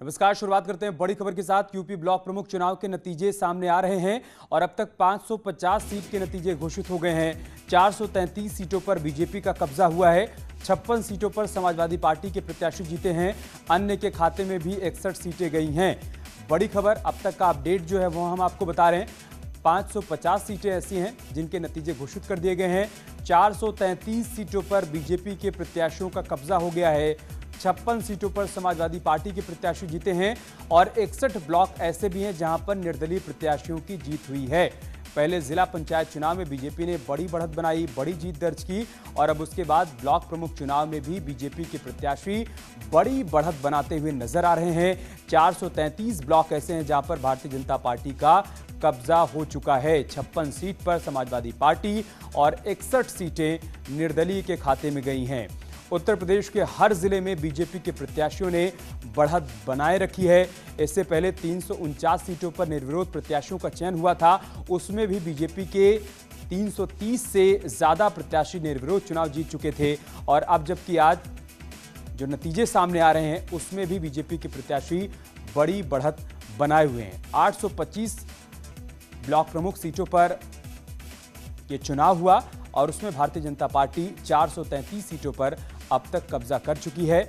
नमस्कार। शुरुआत करते हैं बड़ी खबर के साथ। यूपी ब्लॉक प्रमुख चुनाव के नतीजे सामने आ रहे हैं और अब तक 550 सीट के नतीजे घोषित हो गए हैं। 433 सीटों पर बीजेपी का कब्जा हुआ है। 56 सीटों पर समाजवादी पार्टी के प्रत्याशी जीते हैं। अन्य के खाते में भी 61 सीटें गई हैं। बड़ी खबर अब तक का अपडेट जो है वो हम आपको बता रहे हैं। 550 सीटें ऐसी हैं जिनके नतीजे घोषित कर दिए गए हैं। 433 सीटों पर बीजेपी के प्रत्याशियों का कब्जा हो गया है। 56 सीटों पर समाजवादी पार्टी के प्रत्याशी जीते हैं और 61 ब्लॉक ऐसे भी हैं जहां पर निर्दलीय प्रत्याशियों की जीत हुई है। पहले जिला पंचायत चुनाव में बीजेपी ने बड़ी बढ़त बनाई, बड़ी जीत दर्ज की और अब उसके बाद ब्लॉक प्रमुख चुनाव में भी बीजेपी के प्रत्याशी बड़ी बढ़त बनाते हुए नजर आ रहे हैं। 433 ब्लॉक ऐसे हैं जहां पर भारतीय जनता पार्टी का कब्जा हो चुका है। 56 सीट पर समाजवादी पार्टी और 61 सीटें निर्दलीय के खाते में गई हैं। उत्तर प्रदेश के हर जिले में बीजेपी के प्रत्याशियों ने बढ़त बनाए रखी है। इससे पहले 349 सीटों पर निर्विरोध प्रत्याशियों का चयन हुआ था, उसमें भी बीजेपी के 330 से ज्यादा प्रत्याशी निर्विरोध चुनाव जीत चुके थे और अब जबकि आज जो नतीजे सामने आ रहे हैं उसमें भी बीजेपी के प्रत्याशी बड़ी बढ़त बनाए हुए हैं। 825 ब्लॉक प्रमुख सीटों पर यह चुनाव हुआ और उसमें भारतीय जनता पार्टी 433 सीटों पर अब तक कब्जा कर चुकी है।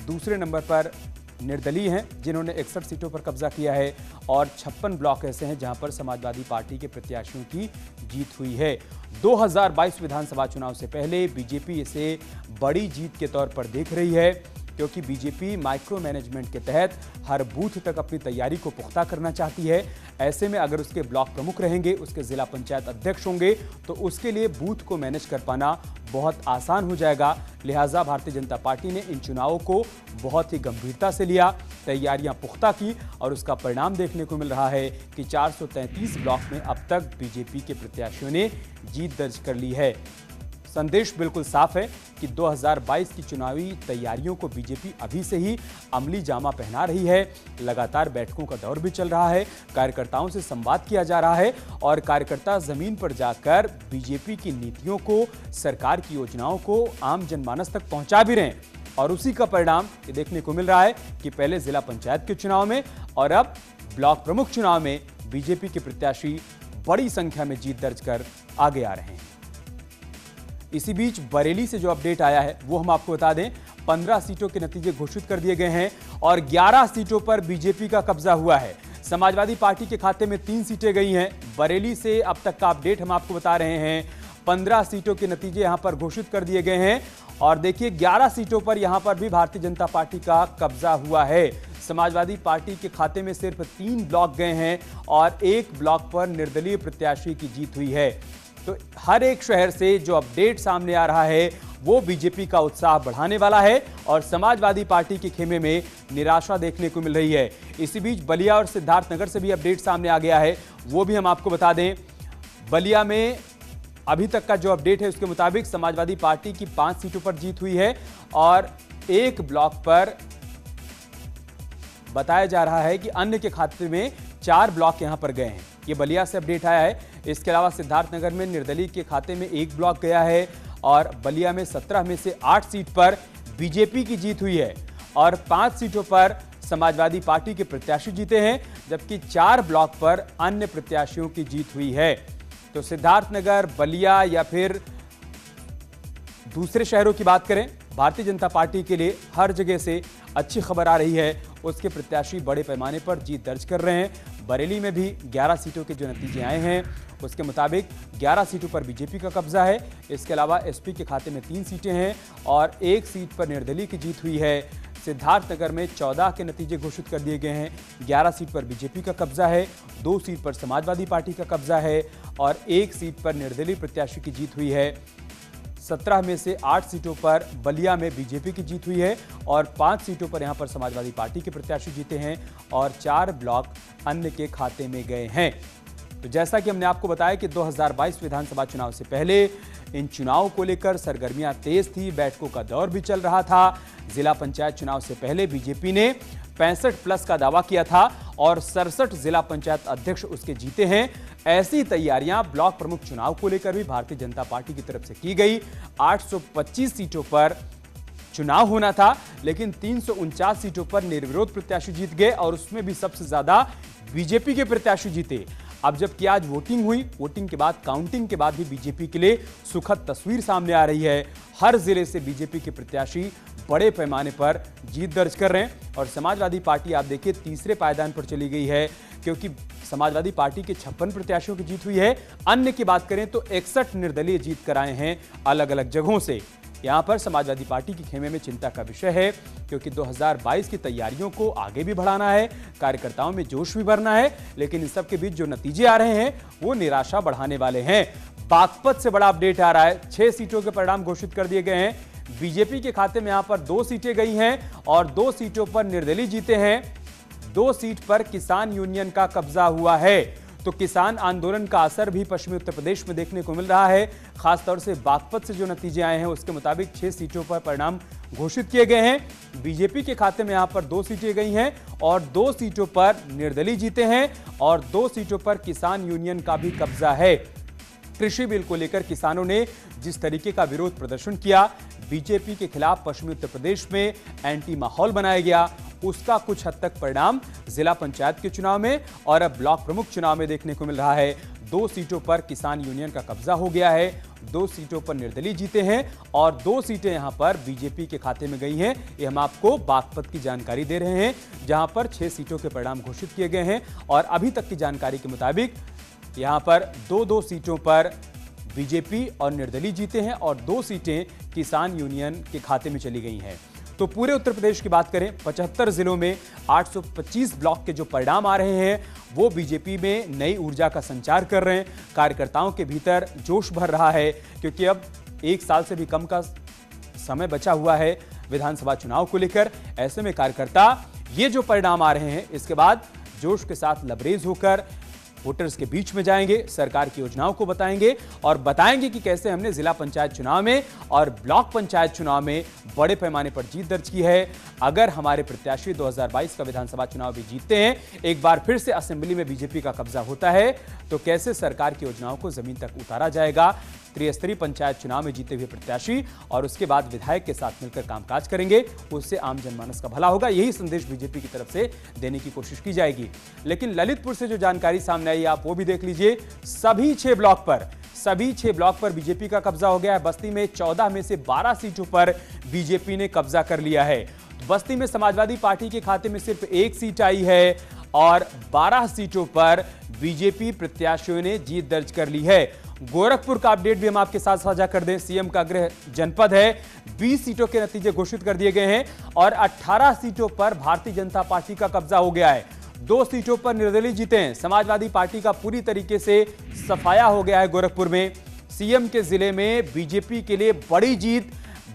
दूसरे नंबर पर निर्दलीय हैं जिन्होंने 61 सीटों पर कब्जा किया है और 56 ब्लॉक ऐसे हैं जहां पर समाजवादी पार्टी के प्रत्याशियों की जीत हुई है। 2022 विधानसभा चुनाव से पहले बीजेपी इसे बड़ी जीत के तौर पर देख रही है क्योंकि बीजेपी माइक्रो मैनेजमेंट के तहत हर बूथ तक अपनी तैयारी को पुख्ता करना चाहती है। ऐसे में अगर उसके ब्लॉक प्रमुख रहेंगे, उसके जिला पंचायत अध्यक्ष होंगे तो उसके लिए बूथ को मैनेज कर पाना बहुत आसान हो जाएगा। लिहाजा भारतीय जनता पार्टी ने इन चुनावों को बहुत ही गंभीरता से लिया, तैयारियां पुख्ता की और उसका परिणाम देखने को मिल रहा है कि 433 ब्लॉक में अब तक बीजेपी के प्रत्याशियों ने जीत दर्ज कर ली है। संदेश बिल्कुल साफ है कि 2022 की चुनावी तैयारियों को बीजेपी अभी से ही अमली जामा पहना रही है। लगातार बैठकों का दौर भी चल रहा है, कार्यकर्ताओं से संवाद किया जा रहा है और कार्यकर्ता जमीन पर जाकर बीजेपी की नीतियों को, सरकार की योजनाओं को आम जनमानस तक पहुंचा भी रहे हैं और उसी का परिणाम ये देखने को मिल रहा है कि पहले जिला पंचायत के चुनाव में और अब ब्लॉक प्रमुख चुनाव में बीजेपी के प्रत्याशी बड़ी संख्या में जीत दर्ज कर आगे आ रहे हैं। इसी बीच बरेली से जो अपडेट आया है वो हम आपको बता दें। 15 सीटों के नतीजे घोषित कर दिए गए हैं और 11 सीटों पर बीजेपी का कब्जा हुआ है। समाजवादी पार्टी के खाते में 3 सीटें गई हैं। बरेली से अब तक का अपडेट हम आपको बता रहे हैं। 15 सीटों के नतीजे यहां पर घोषित कर दिए गए हैं और देखिए 11 सीटों पर यहां पर भी भारतीय जनता पार्टी का कब्जा हुआ है। समाजवादी पार्टी के खाते में सिर्फ 3 ब्लॉक गए हैं और 1 ब्लॉक पर निर्दलीय प्रत्याशी की जीत हुई है। तो हर एक शहर से जो अपडेट सामने आ रहा है वो बीजेपी का उत्साह बढ़ाने वाला है और समाजवादी पार्टी के खेमे में निराशा देखने को मिल रही है। इसी बीच बलिया और सिद्धार्थनगर से भी अपडेट सामने आ गया है, वो भी हम आपको बता दें। बलिया में अभी तक का जो अपडेट है उसके मुताबिक समाजवादी पार्टी की 5 सीटों पर जीत हुई है और 1 ब्लॉक पर बताया जा रहा है कि अन्य के खाते में 4 ब्लॉक यहां पर गए हैं। ये बलिया से अपडेट आया है। इसके अलावा सिद्धार्थनगर में निर्दलीय के खाते में 1 ब्लॉक गया है और बलिया में 17 में से 8 सीट पर बीजेपी की जीत हुई है और 5 सीटों पर समाजवादी पार्टी के प्रत्याशी जीते हैं जबकि 4 ब्लॉक पर अन्य प्रत्याशियों की जीत हुई है। तो सिद्धार्थनगर, बलिया या फिर दूसरे शहरों की बात करें, भारतीय जनता पार्टी के लिए हर जगह से अच्छी खबर आ रही है। उसके प्रत्याशी बड़े पैमाने पर जीत दर्ज कर रहे हैं। बरेली में भी 11 सीटों के जो नतीजे आए हैं उसके मुताबिक 11 सीटों पर बीजेपी का कब्जा है। इसके अलावा एसपी के खाते में 3 सीटें हैं और 1 सीट पर निर्दलीय की जीत हुई है। सिद्धार्थनगर में 14 के नतीजे घोषित कर दिए गए हैं। 11 सीट पर बीजेपी का कब्जा है, 2 सीट पर समाजवादी पार्टी का कब्जा है और 1 सीट पर निर्दलीय प्रत्याशी की जीत हुई है। 17 में से 8 सीटों पर बलिया में बीजेपी की जीत हुई है और 5 सीटों पर यहां पर समाजवादी पार्टी के प्रत्याशी जीते हैं और 4 ब्लॉक अन्य के खाते में गए हैं। तो जैसा कि हमने आपको बताया कि 2022 विधानसभा चुनाव से पहले इन चुनावों को लेकर सरगर्मियां तेज थी, बैठकों का दौर भी चल रहा था। जिला पंचायत चुनाव से पहले बीजेपी ने 65+ का दावा किया था और 67 जिला पंचायत अध्यक्ष उसके जीते हैं। ऐसी तैयारियां ब्लॉक प्रमुख चुनाव को लेकर भी भारतीय जनता पार्टी की तरफ से की गई। 825 सीटों पर चुनाव होना था, लेकिन 349 सीटों पर निर्विरोध प्रत्याशी जीत गए और उसमें भी सबसे ज्यादा बीजेपी के प्रत्याशी जीते। अब जबकि आज वोटिंग हुई, वोटिंग के बाद काउंटिंग के बाद भी बीजेपी के लिए सुखद तस्वीर सामने आ रही है। हर जिले से बीजेपी के प्रत्याशी बड़े पैमाने पर जीत दर्ज कर रहे हैं और समाजवादी पार्टी आप देखिए तीसरे पायदान पर चली गई है, क्योंकि समाजवादी पार्टी के 56 प्रत्याशियों की जीत हुई है। अन्य की बात करें तो 61 निर्दलीय जीत कर आए हैं अलग अलग जगहों से। यहां पर समाजवादी पार्टी के खेमे में चिंता का विषय है, क्योंकि 2022 की तैयारियों को आगे भी बढ़ाना है, कार्यकर्ताओं में जोश भी भरना है, लेकिन इन सब के बीच जो नतीजे आ रहे हैं वो निराशा बढ़ाने वाले हैं। बागपत से बड़ा अपडेट आ रहा है, 6 सीटों के परिणाम घोषित कर दिए गए हैं। बीजेपी के खाते में यहां पर 2 सीटें गई हैं और 2 सीटों पर निर्दलीय जीते हैं। 2 सीट पर किसान यूनियन का कब्जा हुआ है, तो किसान आंदोलन का असर भी पश्चिमी उत्तर प्रदेश में देखने को मिल रहा है। खासतौर से बागपत से जो नतीजे आए हैं उसके मुताबिक 6 सीटों पर परिणाम घोषित किए गए हैं। बीजेपी के खाते में यहां पर 2 सीटें गई हैं और 2 सीटों पर निर्दलीय जीते हैं और 2 सीटों पर किसान यूनियन का भी कब्जा है। कृषि बिल को लेकर किसानों ने जिस तरीके का विरोध प्रदर्शन किया, बीजेपी के खिलाफ पश्चिमी उत्तर प्रदेश में एंटी माहौल बनाया गया, उसका कुछ हद तक परिणाम जिला पंचायत के चुनाव में और अब ब्लॉक प्रमुख चुनाव में देखने को मिल रहा है। 2 सीटों पर किसान यूनियन का कब्जा हो गया है, 2 सीटों पर निर्दलीय जीते हैं और 2 सीटें यहां पर बीजेपी के खाते में गई हैं। ये हम आपको बागपत की जानकारी दे रहे हैं, जहां पर 6 सीटों के परिणाम घोषित किए गए हैं और अभी तक की जानकारी के मुताबिक यहां पर 2-2 सीटों पर बीजेपी और निर्दलीय जीते हैं और 2 सीटें किसान यूनियन के खाते में चली गई हैं। तो पूरे उत्तर प्रदेश की बात करें, 75 जिलों में 825 ब्लॉक के जो परिणाम आ रहे हैं वो बीजेपी में नई ऊर्जा का संचार कर रहे हैं। कार्यकर्ताओं के भीतर जोश भर रहा है, क्योंकि अब 1 साल से भी कम का समय बचा हुआ है विधानसभा चुनाव को लेकर। ऐसे में कार्यकर्ता ये जो परिणाम आ रहे हैं इसके बाद जोश के साथ लबरेज होकर वोटर्स के बीच में जाएंगे, सरकार की योजनाओं को बताएंगे और बताएंगे कि कैसे हमने जिला पंचायत चुनाव में और ब्लॉक पंचायत चुनाव में बड़े पैमाने पर जीत दर्ज की है। अगर हमारे प्रत्याशी 2022 का विधानसभा चुनाव भी जीतते हैं, एक बार फिर से असेंबली में बीजेपी का कब्जा होता है, तो कैसे सरकार की योजनाओं को जमीन तक उतारा जाएगा। त्रिस्तरीय पंचायत चुनाव में जीते हुए प्रत्याशी और उसके बाद विधायक के साथ मिलकर कामकाज करेंगे, उससे आम जनमानस का भला होगा। यही संदेश बीजेपी की तरफ से देने की कोशिश की जाएगी। लेकिन ललितपुर से जो जानकारी सामने आई आप वो भी देख लीजिए। सभी 6 ब्लॉक पर बीजेपी का कब्जा हो गया है। बस्ती में 14 में से 12 सीटों पर बीजेपी ने कब्जा कर लिया है। बस्ती में समाजवादी पार्टी के खाते में सिर्फ 1 सीट आई है और 12 सीटों पर बीजेपी प्रत्याशियों ने जीत दर्ज कर ली है। गोरखपुर का अपडेट भी हम आपके साथ साझा कर दें। सीएम का गृह जनपद है, 20 सीटों के नतीजे घोषित कर दिए गए हैं और 18 सीटों पर भारतीय जनता पार्टी का कब्जा हो गया है। 2 सीटों पर निर्दलीय जीते हैं। समाजवादी पार्टी का पूरी तरीके से सफाया हो गया है गोरखपुर में। सीएम के जिले में बीजेपी के लिए बड़ी जीत,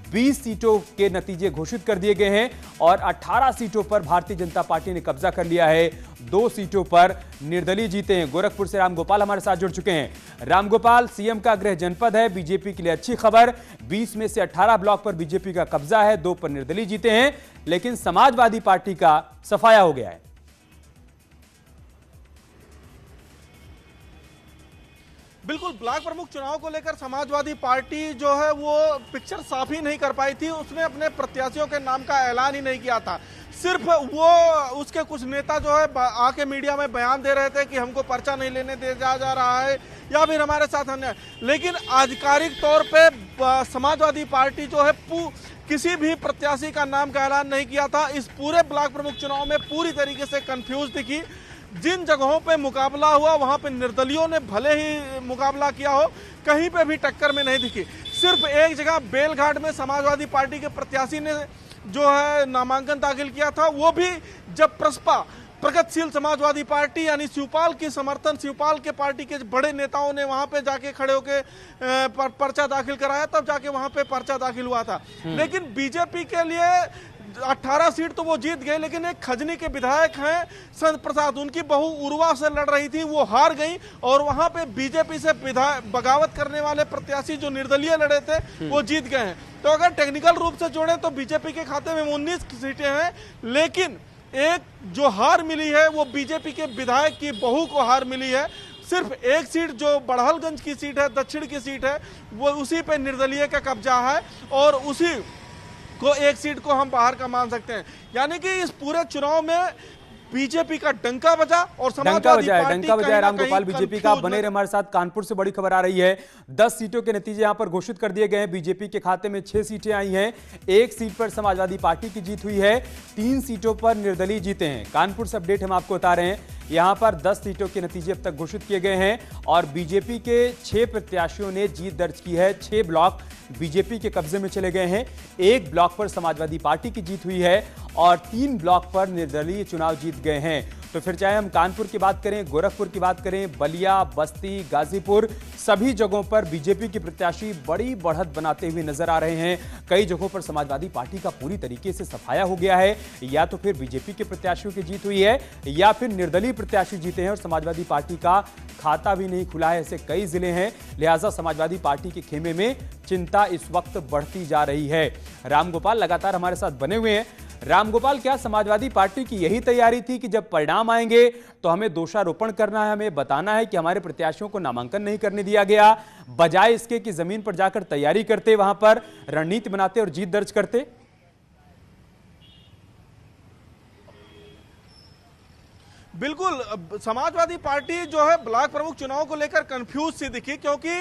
20 सीटों के नतीजे घोषित कर दिए गए हैं और 18 सीटों पर भारतीय जनता पार्टी ने कब्जा कर लिया है। 2 सीटों पर निर्दलीय जीते हैं। गोरखपुर से रामगोपाल हमारे साथ जुड़ चुके हैं। रामगोपाल, सीएम का गृह जनपद है, बीजेपी के लिए अच्छी खबर। 20 में से 18 ब्लॉक पर बीजेपी का कब्जा है, 2 पर निर्दलीय जीते हैं, लेकिन समाजवादी पार्टी का सफाया हो गया है। बिल्कुल, ब्लॉक प्रमुख चुनाव को लेकर समाजवादी पार्टी जो है वो पिक्चर साफ ही नहीं कर पाई थी। उसने अपने प्रत्याशियों के नाम का ऐलान ही नहीं किया था। सिर्फ वो उसके कुछ नेता जो है आके मीडिया में बयान दे रहे थे कि हमको पर्चा नहीं लेने दिया जा रहा है या फिर हमारे साथ अन्याय, लेकिन आधिकारिक तौर पे समाजवादी पार्टी जो है किसी भी प्रत्याशी का नाम का ऐलान नहीं किया था। इस पूरे ब्लॉक प्रमुख चुनाव में पूरी तरीके से कंफ्यूज दिखी। जिन जगहों पे मुकाबला हुआ वहां पे निर्दलियों ने भले ही मुकाबला किया हो, कहीं पे भी टक्कर में नहीं दिखी। सिर्फ एक जगह बेलघाट में समाजवादी पार्टी के प्रत्याशी ने जो है नामांकन दाखिल किया था, वो भी जब प्रसपा प्रगतिशील समाजवादी पार्टी यानी शिवपाल की समर्थन, शिवपाल के पार्टी के बड़े नेताओं ने वहां पे जाके खड़े होके पर्चा दाखिल कराया, तब जाके वहां पे पर्चा दाखिल हुआ था। लेकिन बीजेपी के लिए 18 सीट तो वो जीत गए, लेकिन एक खजनी के विधायक हैं संत प्रसाद, उनकी बहू उर्वा से लड़ रही थी, वो हार गई और वहां पे बीजेपी से बगावत करने वाले प्रत्याशी जो निर्दलीय लड़े थे वो जीत गए हैं। तो अगर टेक्निकल रूप से जोड़ें तो बीजेपी के खाते में 19 सीटें हैं, लेकिन एक जो हार मिली है वो बीजेपी के विधायक की बहू को हार मिली है। सिर्फ एक सीट जो बड़हलगंज की सीट है, दक्षिण की सीट है, वो उसी पे निर्दलीय का कब्जा है और को एक सीट को हम बाहर का मान सकते हैं। यानी कि इस पूरे चुनाव में बीजेपी का डंका बजा और समाजवादी पार्टी डंका बजाए रामगोपाल बीजेपी का। बने रहे हमारे साथ। कानपुर से बड़ी खबर आ रही है, 10 सीटों के नतीजे यहां पर घोषित कर दिए गए हैं। बीजेपी के खाते में 6 सीटें आई हैं, 1 सीट पर समाजवादी पार्टी की जीत हुई है, 3 सीटों पर निर्दलीय जीते हैं। कानपुर से अपडेट हम आपको बता रहे हैं, यहां पर 10 सीटों के नतीजे अब तक घोषित किए गए हैं और बीजेपी के 6 प्रत्याशियों ने जीत दर्ज की है। 6 ब्लॉक बीजेपी के कब्जे में चले गए हैं, 1 ब्लॉक पर समाजवादी पार्टी की जीत हुई है और 3 ब्लॉक पर निर्दलीय चुनाव जीत गए हैं। तो फिर चाहे हम कानपुर की बात करें, गोरखपुर की बात करें, बलिया, बस्ती, गाजीपुर, सभी जगहों पर बीजेपी के प्रत्याशी बड़ी बढ़त बनाते हुए नजर आ रहे हैं। कई जगहों पर समाजवादी पार्टी का पूरी तरीके से सफाया हो गया है, या तो फिर बीजेपी के प्रत्याशियों की जीत हुई है या फिर निर्दलीय प्रत्याशी जीते हैं और समाजवादी पार्टी का खाता भी नहीं खुला है। ऐसे कई जिले हैं, लिहाजा समाजवादी पार्टी के खेमे में चिंता इस वक्त बढ़ती जा रही है। रामगोपाल लगातार हमारे साथ बने हुए हैं। रामगोपाल, क्या समाजवादी पार्टी की यही तैयारी थी कि जब परिणाम आएंगे तो हमें दोषारोपण करना है, हमें बताना है कि हमारे प्रत्याशियों को नामांकन नहीं करने दिया गया, बजाय इसके कि जमीन पर जाकर तैयारी करते, वहां पर रणनीति बनाते और जीत दर्ज करते? बिल्कुल, समाजवादी पार्टी जो है ब्लॉक प्रमुख चुनाव को लेकर कंफ्यूज सी दिखी, क्योंकि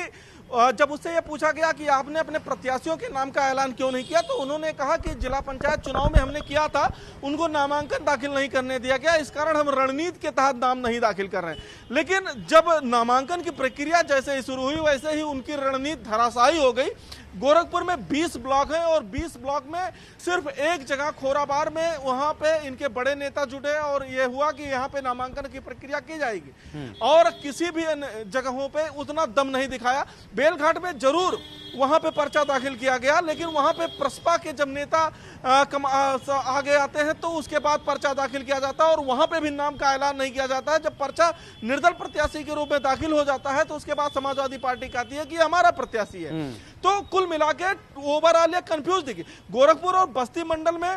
जब उससे यह पूछा गया कि आपने अपने प्रत्याशियों के नाम का ऐलान क्यों नहीं किया, तो उन्होंने कहा कि जिला पंचायत चुनाव में हमने किया था, उनको नामांकन दाखिल नहीं करने दिया गया, इस कारण हम रणनीति के तहत नाम नहीं दाखिल कर रहे हैं। लेकिन जब नामांकन की प्रक्रिया जैसे ही शुरू हुई, वैसे ही उनकी रणनीति धराशायी हो गई। गोरखपुर में 20 ब्लॉक हैं और 20 ब्लॉक में सिर्फ एक जगह खोराबार में वहां पे इनके बड़े नेता जुटे और ये हुआ कि यहाँ पे नामांकन की प्रक्रिया की जाएगी और किसी भी जगहों पे उतना दम नहीं दिखाया। बेलघाट में जरूर वहां पे पर्चा दाखिल किया गया, लेकिन वहां पे प्रसपा के जब नेता आगे आते हैं तो उसके बाद पर्चा दाखिल किया जाता है और वहां पे भी नाम का ऐलान नहीं किया जाता है। जब पर्चा निर्दल प्रत्याशी के रूप में दाखिल हो जाता है तो उसके बाद समाजवादी पार्टी कहती है कि हमारा प्रत्याशी है। तो कुल मिला के ओवरऑल ये कंफ्यूज दिखी। गोरखपुर और बस्ती मंडल में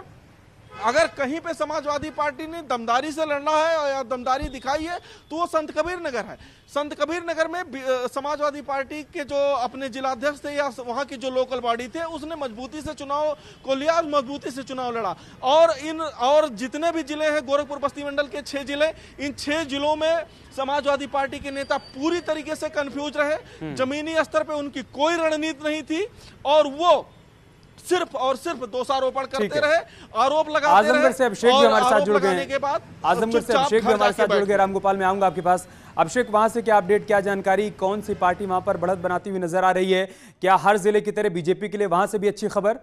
अगर कहीं पे समाजवादी पार्टी ने दमदारी से लड़ना है या दमदारी दिखाई है तो वो संत कबीर नगर है। संत कबीर नगर में समाजवादी पार्टी के जो अपने जिलाध्यक्ष थे या वहां की जो लोकल बॉडी थे, उसने मजबूती से चुनाव को लिया और मजबूती से चुनाव लड़ा। और जितने भी जिले हैं गोरखपुर बस्ती मंडल के 6 जिले, इन 6 जिलों में समाजवादी पार्टी के नेता पूरी तरीके से कंफ्यूज रहे। जमीनी स्तर पे उनकी कोई रणनीति नहीं थी और वो सिर्फ और सिर्फ दोषारोपण करते रहे, आरोप लगाते रहे। आजमगढ़ से अभिषेक भी हमारे साथ जुड़ गए के बाद आजमगढ़ से अभिषेक भी हमारे साथ जुड़ गए। रामगोपाल, में आऊंगा आपके पास। अभिषेक, वहां से क्या अपडेट, क्या जानकारी, कौन सी पार्टी वहां पर बढ़त बनाती हुई नजर आ रही है? क्या हर जिले की तरह बीजेपी के लिए वहां से भी अच्छी खबर?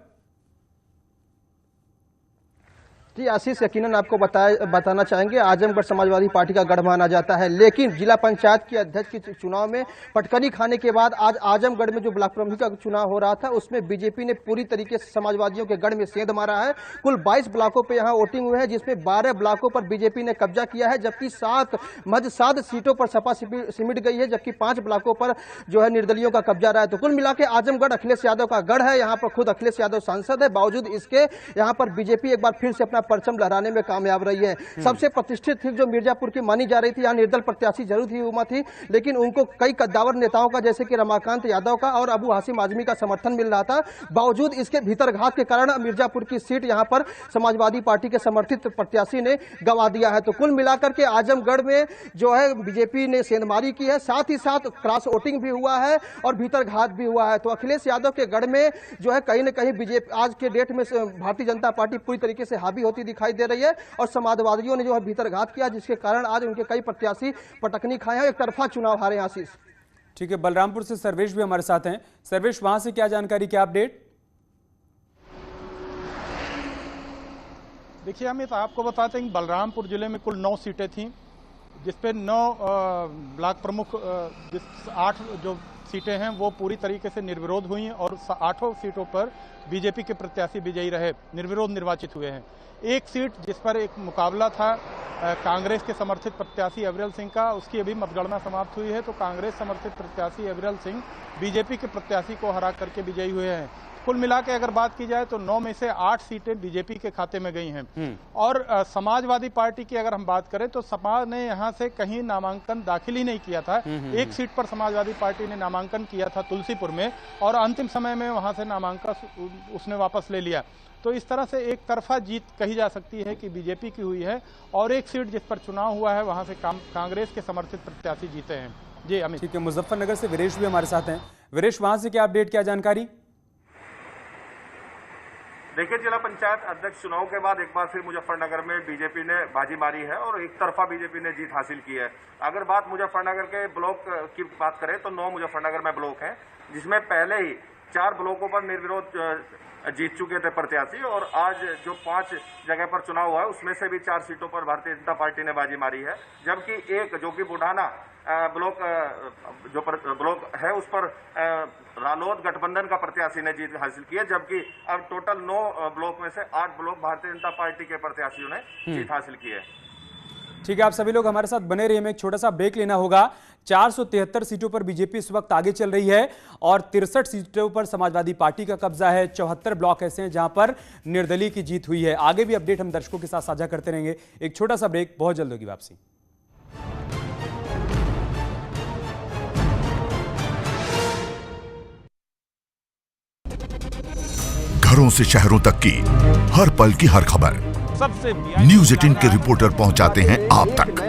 जी आशीष, यकीनन आपको बताना चाहेंगे, आजमगढ़ समाजवादी पार्टी का गढ़ माना जाता है, लेकिन जिला पंचायत की अध्यक्ष के चुनाव में पटकनी खाने के बाद आज आजमगढ़ में जो ब्लॉक प्रमुख का चुनाव हो रहा था उसमें बीजेपी ने पूरी तरीके से समाजवादियों के गढ़ में सेंध मारा है। कुल 22 ब्लॉकों पे यहां वोटिंग हुई है, जिसमें 12 ब्लॉकों पर बीजेपी ने कब्जा किया है, जबकि 7 सीटों पर सपा सिमट गई है, जबकि 5 ब्लॉकों पर जो है निर्दलियों का कब्जा रहा है। तो कुल मिला के आजमगढ़ अखिलेश यादव का गढ़ है। यहाँ पर खुद अखिलेश यादव सांसद है, बावजूद इसके यहाँ पर बीजेपी एक बार फिर से अपना परचम लहराने में कामयाब रही है। सबसे प्रतिष्ठित थी जो मिर्जापुर की मानी जा रही थी, यहाँ निर्दल प्रत्याशी जरूर थी उमा थी, लेकिन उनको कई कद्दावर नेताओं का जैसे कि रमाकांत यादव का और अबू हाशिम आजमी का समर्थन मिल रहा था। बावजूद इसके भीतरघात के कारण मिर्जापुर की सीट यहाँ पर समाजवादी पार्टी के समर्थित प्रत्याशी ने गंवा दिया है। तो कुल मिलाकर के आजमगढ़ में जो है बीजेपी ने सेंधमारी की है, साथ ही साथ क्रॉस वोटिंग भी हुआ है और भीतरघात भी हुआ है। तो अखिलेश यादव के गढ़ में जो है कहीं न कहीं बीजेपी आज के डेट में भारतीय जनता पार्टी पूरी तरीके से हावी होती दिखाई दे रही है और समाजवादियों ने जो है भीतरघात किया, जिसके कारण आज उनके कई प्रत्याशी पटकनी खाए हैं, एक तरफा चुनाव हारे। आशीष, ठीक है, बलरामपुर से सर्वेश भी हमारे साथ हैं। सर्वेश, वहां से क्या जानकारी, क्या अपडेट? देखिए, अमित, आपको बताते हैं कि बलरामपुर जिले में कुल 9 सीटें थीं, जिसपे 9 ब्लॉक प्रमुख 8 जो सीटें हैं वो पूरी तरीके से निर्विरोध हुई और 8 सीटों पर बीजेपी के प्रत्याशी विजयी रहे, निर्विरोध निर्वाचित हुए हैं। एक सीट जिस पर एक मुकाबला था कांग्रेस के समर्थित प्रत्याशी अविरल सिंह का, उसकी अभी मतगणना समाप्त हुई है, तो कांग्रेस समर्थित प्रत्याशी अविरल सिंह बीजेपी के प्रत्याशी को हरा करके विजयी हुए हैं। कुल मिला के अगर बात की जाए तो 9 में से 8 सीटें बीजेपी के खाते में गई हैं। और समाजवादी पार्टी की अगर हम बात करें तो सपा ने यहां से कहीं नामांकन दाखिल ही नहीं किया था। एक सीट पर समाजवादी पार्टी ने नामांकन किया था तुलसीपुर में, और अंतिम समय में वहां से नामांकन उसने वापस ले लिया। तो इस तरह से एक तरफा जीत कही जा सकती है कि बीजेपी की हुई है, और एक सीट जिस पर चुनाव हुआ है वहां से कांग्रेस के समर्थित प्रत्याशी जीते हैं। जी अमित। ठीक है, मुजफ्फरनगर से वीरेश भी हमारे साथ हैं। वीरेश, वहां से क्या अपडेट, क्या जानकारी? देखिए, जिला पंचायत अध्यक्ष चुनाव के बाद एक बार फिर मुजफ्फरनगर में बीजेपी ने बाजी मारी है और एक तरफा बीजेपी ने जीत हासिल की है। अगर बात मुजफ्फरनगर के ब्लॉक की बात करें तो 9 मुजफ्फरनगर में ब्लॉक हैं, जिसमें पहले ही 4 ब्लॉकों पर निर्विरोध जीत चुके थे प्रत्याशी, और आज जो 5 जगह पर चुनाव हुआ है उसमें से भी 4 सीटों पर भारतीय जनता पार्टी ने बाजी मारी है, जबकि एक जो कि बुढ़ाना ब्लॉक जो ब्लॉक है उस पर रालोद गठबंधन का प्रत्याशी ने जीत हासिल की है, जबकि अब टोटल 9 ब्लॉक में से 8 ब्लॉक भारतीय जनता पार्टी के प्रत्याशियों ने जीत हासिल की है। ठीक है, आप सभी लोग हमारे साथ बने रहिए। हमें एक छोटा सा ब्रेक लेना होगा। 473 सीटों पर बीजेपी इस वक्त आगे चल रही है और 63 सीटों पर समाजवादी पार्टी का कब्जा है। 74 ब्लॉक ऐसे हैं जहां पर निर्दलीय की जीत हुई है। आगे भी अपडेट हम दर्शकों के साथ साझा करते रहेंगे। एक छोटा सा ब्रेक, बहुत जल्द होगी वापसी। घरों से शहरों तक की हर पल की हर खबर न्यूज 18 के रिपोर्टर पहुंचाते हैं आप तक,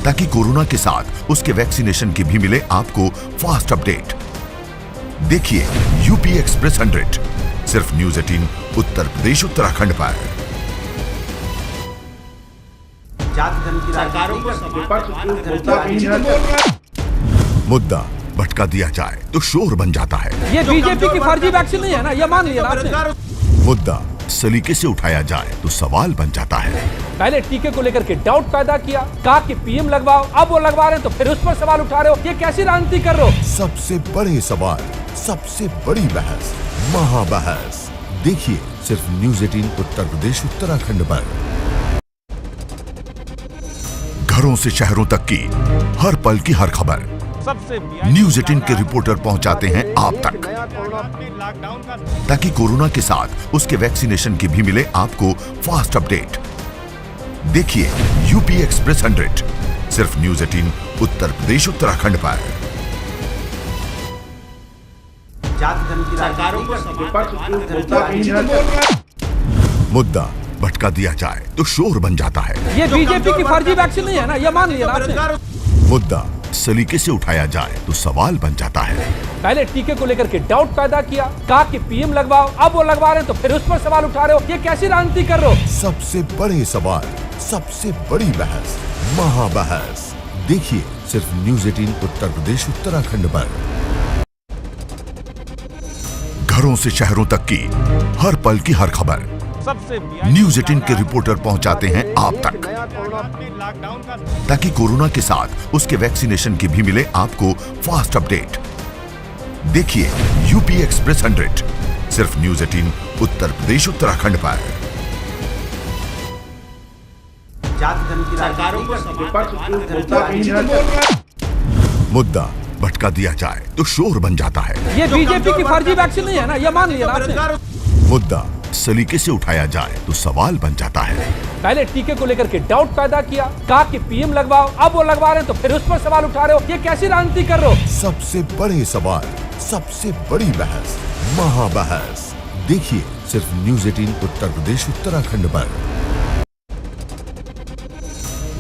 ताकि कोरोना के साथ उसके वैक्सीनेशन की भी मिले आपको फास्ट अपडेट। देखिए यूपी एक्सप्रेस 100 सिर्फ न्यूज 18 उत्तर प्रदेश उत्तराखंड पर। मुद्दा भटका दिया जाए तो शोर बन जाता है। ये बीजेपी की फर्जी वैक्सीन नहीं है ना, ये मान लिया ना आपने। मुद्दा सलीके से उठाया जाए तो सवाल बन जाता है। पहले टीके को लेकर के डाउट पैदा किया, कहा कि पीएम लगवाओ, अब वो लगवा रहे हैं तो फिर उस पर सवाल उठा रहे हो। ये कैसी राजनीति कर रहे हो? सबसे बड़े सवाल, सबसे बड़ी बहस, महाबहस देखिए सिर्फ न्यूज 18 उत्तर प्रदेश उत्तराखंड पर। घरों से शहरों तक की हर पल की हर खबर न्यूज 18 के रिपोर्टर पहुंचाते हैं आप तक, ताकि कोरोना के साथ उसके वैक्सीनेशन की भी मिले आपको फास्ट अपडेट। देखिए यूपी एक्सप्रेस 100 सिर्फ न्यूज 18 उत्तर प्रदेश उत्तराखंड पर। मुद्दा भटका दिया जाए तो शोर बन जाता है। ये बीजेपी की फर्जी वैक्सीन नहीं है ना, ये मान लिया ना आपने। मुद्दा सलीके से उठाया जाए तो सवाल बन जाता है। पहले टीके को लेकर के डाउट पैदा किया, कहा कि पीएम लगवाओ, अब वो लगवा रहे हैं तो फिर उस पर सवाल उठा रहे हो। ये कैसी राजनीति कर रहे हो? सबसे बड़े सवाल, सबसे बड़ी बहस, महाबहस देखिए सिर्फ न्यूज 18 उत्तर प्रदेश उत्तराखंड पर। घरों से शहरों तक की हर पल की हर खबर न्यूज 18 के रिपोर्टर पहुंचाते हैं आप तक, ताकि कोरोना के साथ उसके वैक्सीनेशन की भी मिले आपको फास्ट अपडेट। देखिए यूपी एक्सप्रेस 100 सिर्फ न्यूज 18 उत्तर प्रदेश उत्तराखंड पर। मुद्दा भटका दिया जाए तो शोर बन जाता है। ये बीजेपी की फर्जी वैक्सीन नहीं है ना, ये मान लिया ना आपने। मुद्दा सलीके से उठाया जाए तो सवाल बन जाता है। पहले टीके को लेकर के डाउट पैदा किया, कहा कि पीएम लगवाओ, अब वो लगवा रहे हैं तो फिर उस पर सवाल उठा रहे हो। ये कैसी राजनीति कर रहे हो? सबसे बड़े सवाल, सबसे बड़ी बहस, महाबहस देखिए सिर्फ न्यूज 18 उत्तर प्रदेश उत्तराखंड पर।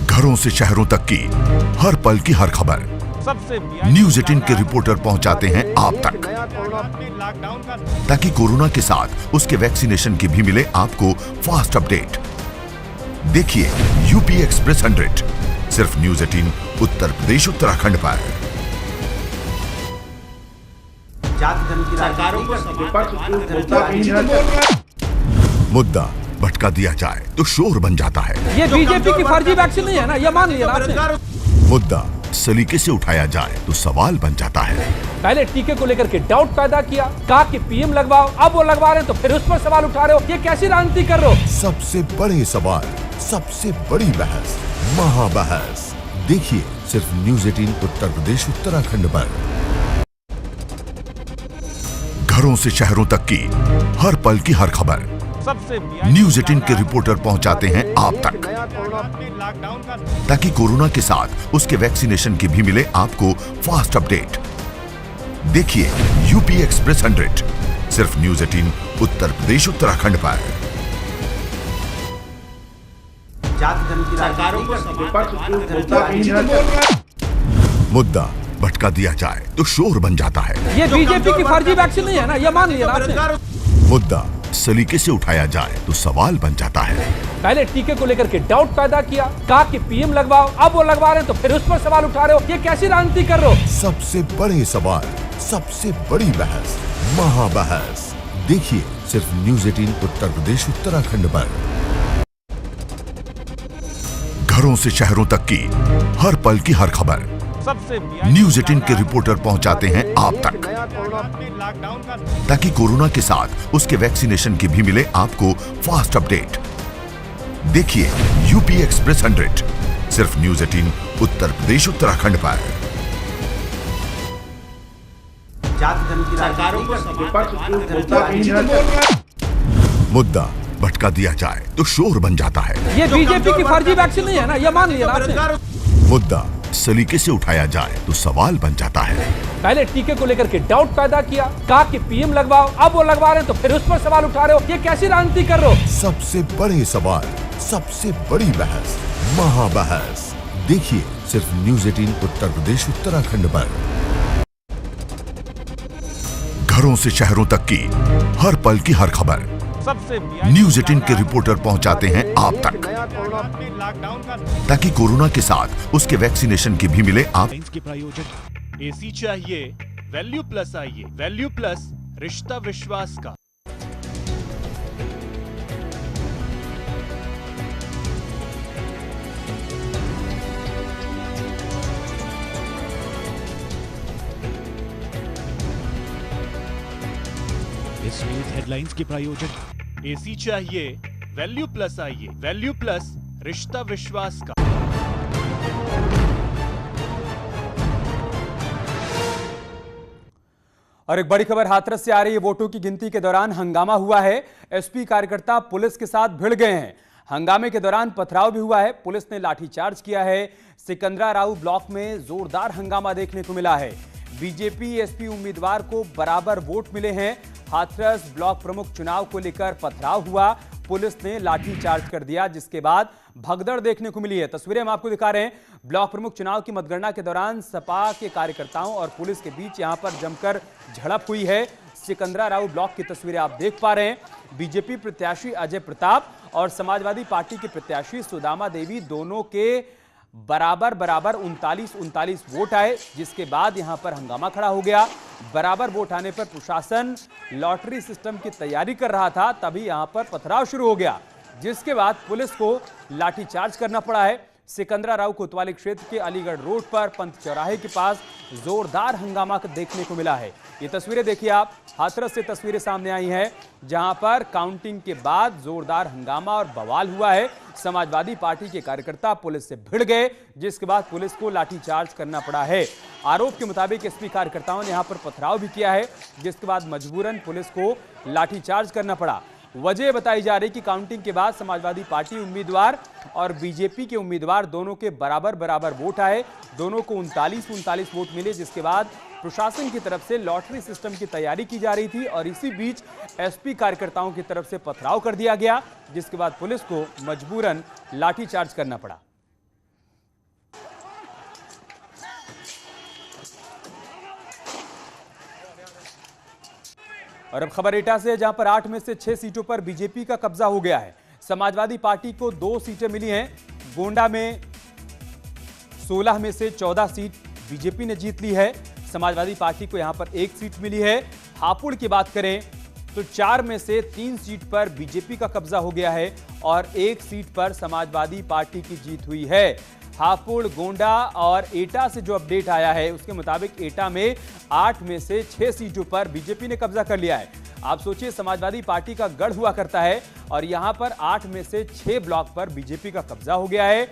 घरों से शहरों तक की हर पल की हर खबर न्यूज 18 के रिपोर्टर पहुंचाते हैं आप तक, ताकि कोरोना के साथ उसके वैक्सीनेशन की भी मिले आपको फास्ट अपडेट। देखिए यूपी एक्सप्रेस 100 सिर्फ न्यूज 18 उत्तर प्रदेश उत्तराखंड पर। मुद्दा भटका दिया जाए तो शोर बन जाता है। ये बीजेपी की फर्जी वैक्सीन नहीं है ना, ये मान लिया ना आपने। मुद्दा सलीके से उठाया जाए तो सवाल बन जाता है। पहले टीके को लेकर के डाउट पैदा किया, कहा कि पीएम लगवाओ, अब वो लगवा रहे हैं तो फिर उस पर सवाल उठा रहे हो। ये कैसी राजनीति कर रहे हो? सबसे बड़े सवाल, सबसे बड़ी बहस, महाबहस देखिए सिर्फ न्यूज 18 उत्तर प्रदेश उत्तराखंड पर। घरों से शहरों तक की हर पल की हर खबर सबसे न्यूज 18 के रिपोर्टर पहुंचाते हैं आप तक, ताकि कोरोना के साथ उसके वैक्सीनेशन की भी मिले आपको फास्ट अपडेट। देखिए यूपी एक्सप्रेस 100 सिर्फ न्यूज 18 उत्तर प्रदेश उत्तराखंड पर। मुद्दा भटका दिया जाए तो शोर बन जाता है। ये बीजेपी की फर्जी वैक्सीन नहीं है ना, ये मान लिया आपने। मुद्दा सलीके से उठाया जाए तो सवाल बन जाता है। पहले टीके को लेकर के डाउट पैदा किया, कहा कि पीएम लगवाओ, अब वो लगवा रहे हैं तो फिर उस पर सवाल उठा रहे हो, ये कैसी राजनीति कर रहे हो? सबसे बड़े सवाल, सबसे बड़ी बहस, महाबहस देखिए सिर्फ न्यूज 18 उत्तर प्रदेश उत्तराखंड पर। घरों से शहरों तक की हर पल की हर खबर सबसे न्यूज 18 के रिपोर्टर पहुंचाते हैं आप तक, ताकि कोरोना के साथ उसके वैक्सीनेशन की भी मिले आपको फास्ट अपडेट। देखिए यूपी एक्सप्रेस 100 सिर्फ न्यूज 18 उत्तर प्रदेश उत्तराखंड पर। मुद्दा भटका दिया जाए तो शोर बन जाता है। ये बीजेपी की फर्जी वैक्सीन नहीं है ना, ये मान लिया आपने। मुद्दा सलीके से उठाया जाए तो सवाल बन जाता है। पहले टीके को लेकर के डाउट पैदा किया, कहा कि पीएम लगवाओ, अब वो लगवा रहे हैं तो फिर उस पर सवाल उठा रहे हो, ये कैसी राजनीति कर रहे हो? सबसे बड़े सवाल, सबसे बड़ी बहस, महाबहस देखिए सिर्फ न्यूज 18 उत्तर प्रदेश उत्तराखंड पर। घरों से शहरों तक की हर पल की हर खबर सबसे न्यूज 18 के रिपोर्टर पहुंचाते हैं आप तक, ताकि कोरोना के साथ उसके वैक्सीनेशन की भी मिले आप। के प्रायोजक एसी चाहिए वैल्यू प्लस आइए, वैल्यू प्लस रिश्ता विश्वास का। इस न्यूज हेडलाइंस के प्रायोजक एसी चाहिए वैल्यू प्लस आइए, वैल्यू प्लस रिश्ता विश्वास का। और एक बड़ी खबर हाथरस से आ रही है। वोटों की गिनती के दौरान हंगामा हुआ है। एसपी कार्यकर्ता पुलिस के साथ भिड़ गए हैं। हंगामे के दौरान पथराव भी हुआ है। पुलिस ने लाठीचार्ज किया है। सिकंदराराऊ ब्लॉक में जोरदार हंगामा देखने को मिला है। बीजेपी एसपी उम्मीदवार को बराबर वोट मिले हैं। हाथरस ब्लॉक प्रमुख चुनाव को लेकर पथराव हुआ। पुलिस ने लाठीचार्ज कर दिया, जिसके बाद भगदड़ देखने को मिली है। तस्वीरें हम आपको दिखा रहे हैं। ब्लॉक प्रमुख चुनाव की मतगणना के दौरान सपा के कार्यकर्ताओं और पुलिस के बीच यहां पर जमकर झड़प हुई है। सिकंदराराऊ ब्लॉक की तस्वीरें आप देख पा रहे हैं। बीजेपी प्रत्याशी अजय प्रताप और समाजवादी पार्टी की प्रत्याशी सुदामा देवी दोनों के बराबर 39 वोट आए, जिसके बाद यहां पर हंगामा खड़ा हो गया। बराबर वोट आने पर प्रशासन लॉटरी सिस्टम की तैयारी कर रहा था, तभी यहां पर पथराव शुरू हो गया, जिसके बाद पुलिस को लाठीचार्ज करना पड़ा है। सिकंदराराऊ कोतवाली क्षेत्र के अलीगढ़ रोड पर पंत चौराहे के पास जोरदार हंगामा देखने को मिला है। ये तस्वीरें देखिए आप। हाथरस से तस्वीरें सामने आई हैं, जहां पर काउंटिंग के बाद जोरदार हंगामा और बवाल हुआ है। समाजवादी पार्टी के कार्यकर्ता पुलिस से भिड़ गए, जिसके बाद पुलिस को लाठीचार्ज करना पड़ा है। आरोप के मुताबिक एसपी कार्यकर्ताओं ने यहां पर पथराव भी किया है, जिसके बाद मजबूरन पुलिस को लाठीचार्ज करना पड़ा। वजह बताई जा रही कि काउंटिंग के बाद समाजवादी पार्टी उम्मीदवार और बीजेपी के उम्मीदवार दोनों के बराबर वोट आए। दोनों को 39 वोट मिले, जिसके बाद प्रशासन की तरफ से लॉटरी सिस्टम की तैयारी की जा रही थी और इसी बीच एसपी कार्यकर्ताओं की तरफ से पथराव कर दिया गया, जिसके बाद पुलिस को मजबूरन लाठीचार्ज करना पड़ा। और अब खबर एटा से, जहां पर 8 में से 6 सीटों पर बीजेपी का कब्जा हो गया है। समाजवादी पार्टी को 2 सीटें मिली हैं। गोंडा में 16 में से 14 सीट बीजेपी ने जीत ली है। समाजवादी पार्टी को यहां पर 1 सीट मिली है। हापुड़ की बात करें तो 4 में से 3 सीट पर बीजेपी का कब्जा हो गया है और 1 सीट पर समाजवादी पार्टी की जीत हुई है। हापुड़, गोंडा और एटा से जो अपडेट आया है उसके मुताबिक एटा में 8 में से 6 सीटों पर बीजेपी ने कब्जा कर लिया है। आप सोचिए, समाजवादी पार्टी का गढ़ हुआ करता है और यहां पर 8 में से 6 ब्लॉक पर बीजेपी का कब्जा हो गया है।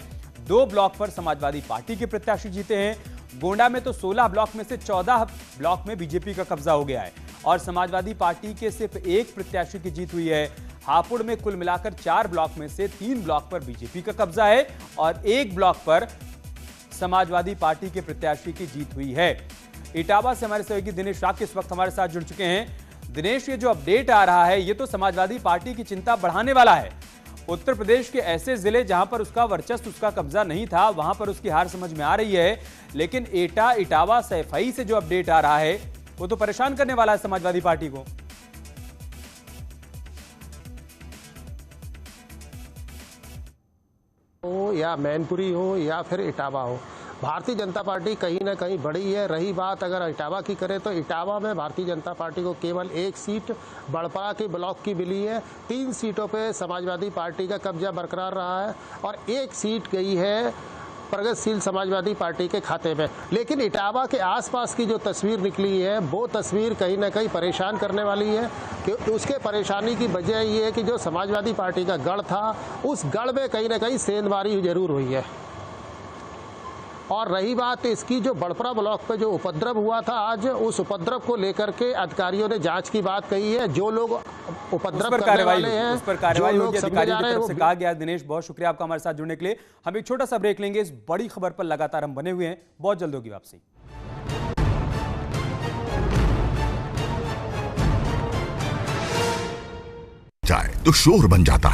2 ब्लॉक पर समाजवादी पार्टी के प्रत्याशी जीते हैं। गोंडा में तो 16 ब्लॉक में से 14 ब्लॉक में बीजेपी का कब्जा हो गया है और समाजवादी पार्टी के सिर्फ एक प्रत्याशी की जीत हुई है। हापुड़ में कुल मिलाकर 4 ब्लॉक में से 3 ब्लॉक पर बीजेपी का कब्जा है और 1 ब्लॉक पर समाजवादी पार्टी के प्रत्याशी की जीत हुई है। इटावा से हमारे सहयोगी दिनेश राग इस वक्त हमारे साथ जुड़ चुके हैं। दिनेश, ये जो अपडेट आ रहा है ये तो समाजवादी पार्टी की चिंता बढ़ाने वाला है। उत्तर प्रदेश के ऐसे जिले जहां पर उसका वर्चस्व, उसका कब्जा नहीं था, वहां पर उसकी हार समझ में आ रही है, लेकिन एटा, इटावा, सैफई से जो अपडेट आ रहा है वो तो परेशान करने वाला है समाजवादी पार्टी को। हो या मैनपुरी हो या फिर इटावा हो, भारतीय जनता पार्टी कहीं ना कहीं बड़ी है। रही बात अगर इटावा की करें तो इटावा में भारतीय जनता पार्टी को केवल 1 सीट बड़पड़ा के ब्लॉक की मिली है। 3 सीटों पे समाजवादी पार्टी का कब्जा बरकरार रहा है और 1 सीट गई है प्रगतिशील समाजवादी पार्टी के खाते में। लेकिन इटावा के आसपास की जो तस्वीर निकली है वो तस्वीर कहीं ना कहीं परेशान करने वाली है कि उसके परेशानी की वजह ये है कि जो समाजवादी पार्टी का गढ़ था उस गढ़ में कहीं ना कहीं सेंधमारी जरूर हुई है। और रही बात इसकी, जो बड़पड़ा ब्लॉक पे जो उपद्रव हुआ था आज, उस उपद्रव को लेकर के अधिकारियों ने जांच की बात कही है। जो लोग उपद्रव करने वाले हैं उस पर कार्रवाई होगी अधिकारियों की तरफ से कहा गया। दिनेश, बहुत शुक्रिया आपका हमारे साथ जुड़ने के लिए। हम एक छोटा सा ब्रेक लेंगे। इस बड़ी खबर पर लगातार हम बने हुए हैं, बहुत जल्द होगी वापसी। जाए तो शोर बन जाता है।